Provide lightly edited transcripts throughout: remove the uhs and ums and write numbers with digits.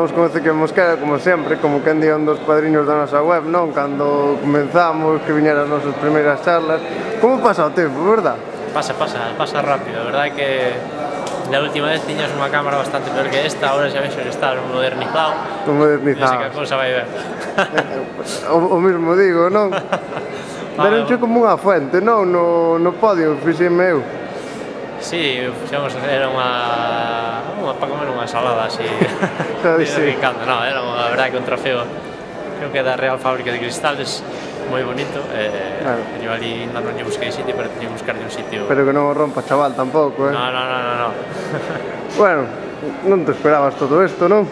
Vamos con Ezequiel Mosquera, como sempre, como quen día un dos padriños da nosa web, non? Cando comenzamos, que viñeran as nosas primeiras charlas. Como pasa o tempo, verdad? Pasa rápido, a verdade é que la última vez tiñas unha cámara bastante peor que esta, ahora xa vexo que está modernizado. Modernizado. Non sei que a cousa vai ver. O mesmo digo, non? Deronche como unha fuente, non? No podio, fixeme eu. Sí, era unha para comer unha ensalada así. Sí. No, era a verdade que un trofeo, creo que da Real Fábrica de Cristales, moi bonito. Eu ali ainda non lle busquei sitio, pero teño que buscarlle un sitio. Pero que non o rompa, chaval, tampouco, eh? No. Bueno, non te esperabas todo isto, non?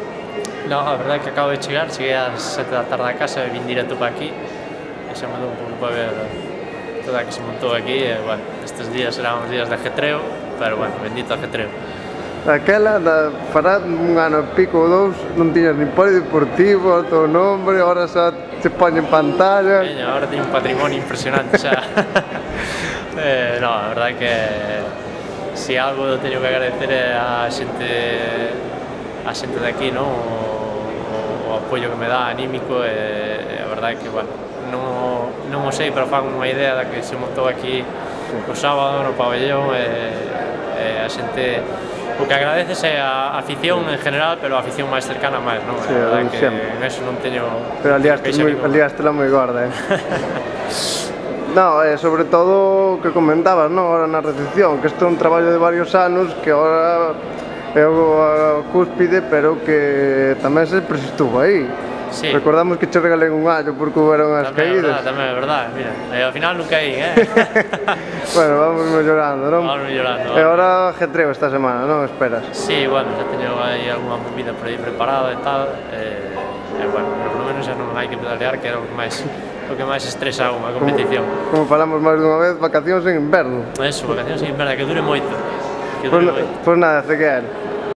No, a verdade é que acabo de chegar, cheguei ás 7 da tarde a casa e vin directo para aquí e xa me dou un pouco para ver toda a que se montou aquí e, bueno, estes días serán uns días de ajetreo, pero, bueno, bendito ajetreo. Aquela, fará un ano e pico ou dous, non tiñas nin polideportivo, o teu nombre, ahora xa te poñen pantalla. Agora teño un patrimonio impresionante xa. No, a verdade é que se algo teño que agradecer é a xente de aquí, non? O apoio que me dá anímico e a verdade é que, bueno, non o sei, pero fan unha idea da que se montou aquí o sábado no pabellón e a xente o que agradeces é a afición en general, pero a afición máis cercana máis, non? Sí, a verdade que en eso non teño... Pero aliástela moi gorda, eh? No, sobre todo o que comentabas, non? Ahora na recepción, que isto é un traballo de varios anos que ahora é a cúspide, pero que tamén sempre estuvo aí. Sí. Recordamos que che regalei un allo porque houberon as caídas. Tamén é verdade, mira, ao final non caí, Bueno, vamos mellorando, non? Vamos mellorando. E agora ajetreo esta semana, non esperas? Sí, bueno, xa teño aí algunha movida por aí preparada e tal, bueno, pero polo menos xa non hai que pedalear, que era o que máis estresa unha competición. Como falamos máis dunha vez, vacacións en inverno. Eso, vacacións en inverno, que dure moito. Pois nada, Ezequiel.